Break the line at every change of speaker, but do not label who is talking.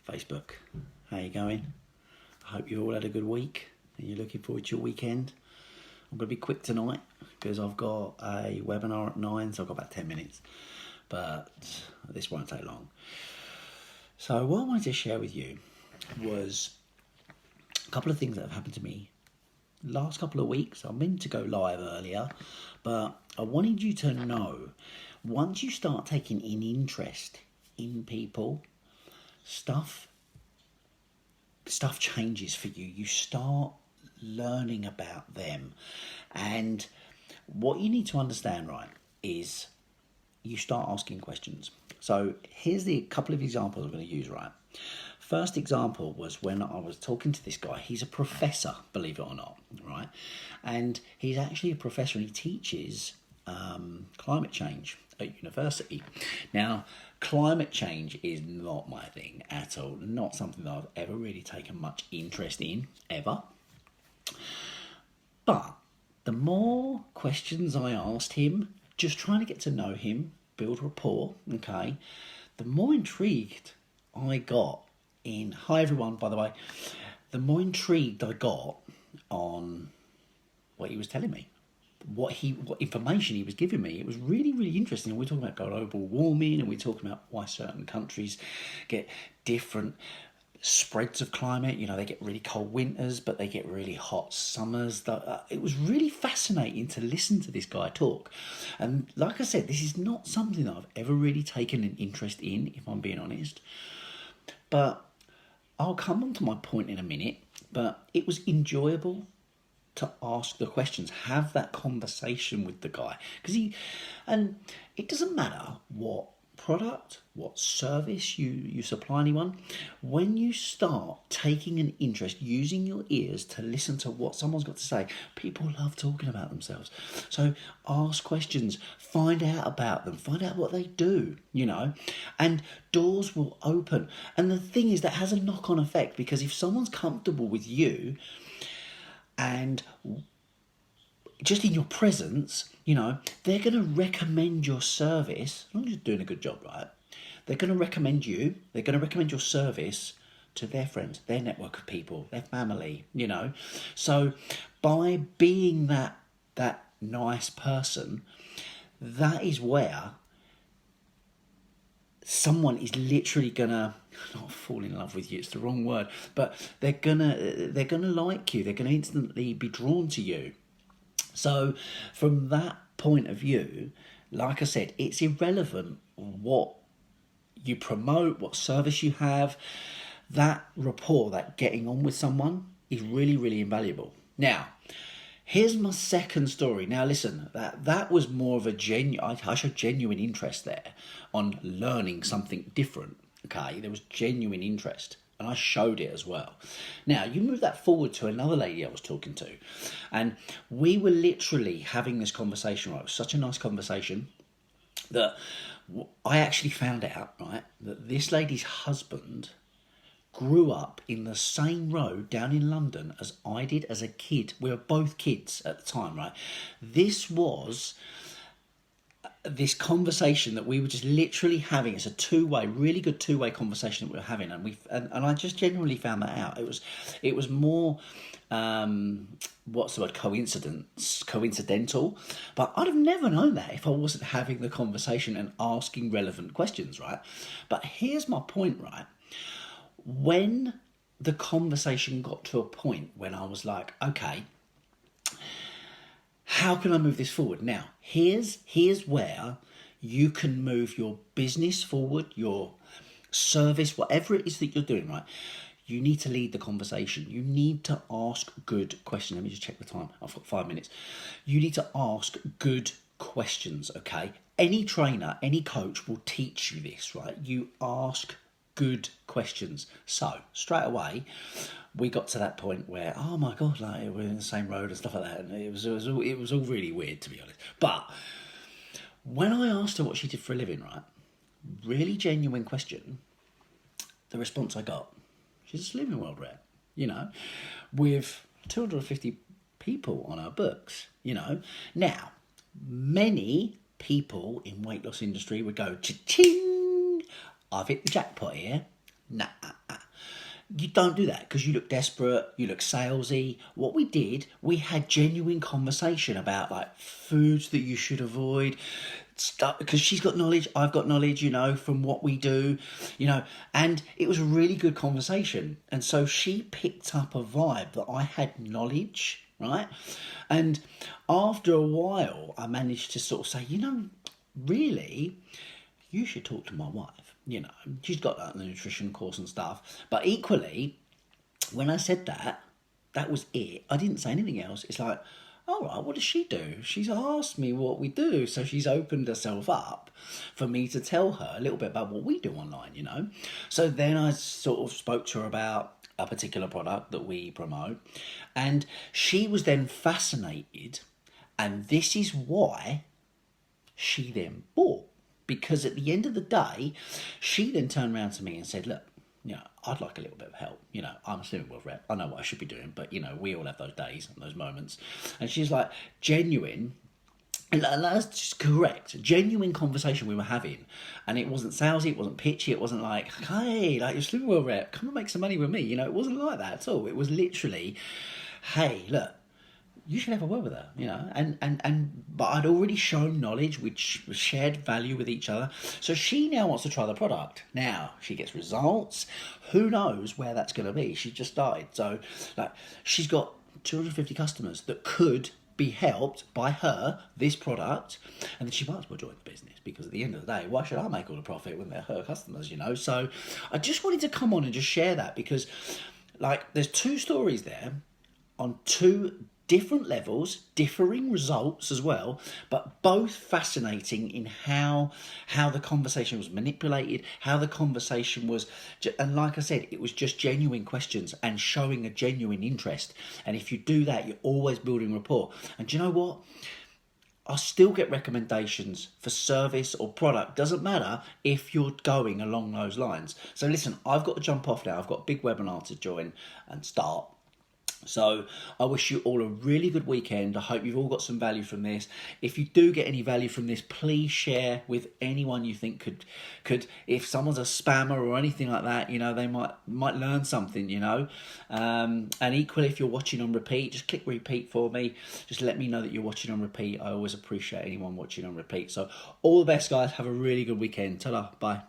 Facebook. How you going? I hope you all had a good week and you're looking forward to your weekend. I'm going to be quick tonight because I've got a webinar at 9, so I've got about 10 minutes. But this won't take long. So what I wanted to share with you was a couple of things that have happened to me last couple of weeks. I meant to go live earlier, but I wanted you to know, once you start taking an interest in people, stuff changes for you. You start learning about them, and what you need to understand, right, is you start asking questions. So here's the couple of examples I'm going to use, right? First example was when I was talking to this guy. He's a professor, believe it or not, right? And he's actually a professor and he teaches climate change at university. Now, climate change is not my thing at all, not something that I've ever really taken much interest in, ever. But the more questions I asked him, just trying to get to know him, build rapport, okay, the more intrigued I got in, hi everyone, by the way, the more intrigued I got on what he was telling me, what information he was giving me. It was really, really interesting. We're talking about global warming, and we're talking about why certain countries get different spreads of climate. You know, they get really cold winters, but they get really hot summers. It was really fascinating to listen to this guy talk. And like I said, this is not something that I've ever really taken an interest in, if I'm being honest. But I'll come on to my point in a minute. But it was enjoyable to ask the questions, have that conversation with the guy. And it doesn't matter what product, what service you supply anyone, when you start taking an interest, using your ears to listen to what someone's got to say, people love talking about themselves. So ask questions, find out about them, find out what they do, you know, and doors will open. And the thing is, that has a knock-on effect, because if someone's comfortable with you and just in your presence, you know, they're going to recommend your service, as long as you're doing a good job, right? They're going to recommend you, they're going to recommend your service to their friends, their network of people, their family, you know. So by being that nice person, that is where someone is literally gonna not fall in love with you, it's the wrong word, but they're gonna like you, they're gonna instantly be drawn to you. So from that point of view, like I said, it's irrelevant what you promote, what service you have. That rapport, that getting on with someone, is really, really invaluable. Now, here's my second story. Now listen, that was more of I showed genuine interest there on learning something different. Okay, there was genuine interest, and I showed it as well. Now, you move that forward to another lady I was talking to, and we were literally having this conversation, right? It was such a nice conversation that I actually found out, right, that this lady's husband grew up in the same road down in London as I did as a kid. We were both kids at the time, right? This was this conversation that we were just literally having. It's a two-way, really good two-way conversation that we were having, and I just genuinely found that out. It was more what's the word, coincidental, but I'd have never known that if I wasn't having the conversation and asking relevant questions, right? But here's my point, right? When the conversation got to a point when I was like, okay, how can I move this forward? Now, here's where you can move your business forward, your service, whatever it is that you're doing, right? You need to lead the conversation. You need to ask good questions. Let me just check the time. I've got 5 minutes. You need to ask good questions, okay? Any trainer, any coach will teach you this, right? You ask good questions. So straight away, we got to that point where, oh my God, like we're in the same road and stuff like that, and it was all really weird, to be honest. But when I asked her what she did for a living, right, really genuine question, the response I got, she's a Slimming World rep, you know, with 250 people on her books, you know. Now, many people in weight loss industry would go, cha-ching, I've hit the jackpot here. Nah, You don't do that because you look desperate, you look salesy. What we did, we had genuine conversation about like foods that you should avoid, stuff, because she's got knowledge, I've got knowledge, from what we do, and it was a really good conversation. And so she picked up a vibe that I had knowledge, right? And after a while, I managed to sort of say, really, you should talk to my wife. She's got that nutrition course and stuff. But equally, when I said that, that was it. I didn't say anything else. It's like, all right, what does she do? She's asked me what we do. So she's opened herself up for me to tell her a little bit about what we do online, So then I sort of spoke to her about a particular product that we promote. And she was then fascinated. And this is why she then bought. Because at the end of the day, she then turned around to me and said, look, I'd like a little bit of help. I'm a Slimming World rep. I know what I should be doing, but, we all have those days and those moments. And she's like, genuine, and that's just correct, genuine conversation we were having. And it wasn't salesy, it wasn't pitchy, it wasn't like, hey, like you're Slimming World rep, come and make some money with me. It wasn't like that at all. It was literally, hey, look, you should have a word with her, but I'd already shown knowledge, which shared value with each other. So she now wants to try the product. Now she gets results. Who knows where that's going to be? She just started. So she's got 250 customers that could be helped by this product, and then she might as well join the business, because at the end of the day, why should I make all the profit when they're her customers, So I just wanted to come on and just share that, because there's two stories there on two different levels, differing results as well, but both fascinating in how the conversation was manipulated, how the conversation was, and like I said, it was just genuine questions and showing a genuine interest. And if you do that, you're always building rapport. And do you know what? I still get recommendations for service or product. Doesn't matter if you're going along those lines. So listen, I've got to jump off now. I've got a big webinar to join and start. So I wish you all a really good weekend. I hope you've all got some value from this. If you do get any value from this, please share with anyone you think could if someone's a spammer or anything like that, they might learn something, and equally, if you're watching on repeat, just click repeat for me. Just let me know that you're watching on repeat. I always appreciate anyone watching on repeat. So all the best, guys. Have a really good weekend. Ta-da. Bye.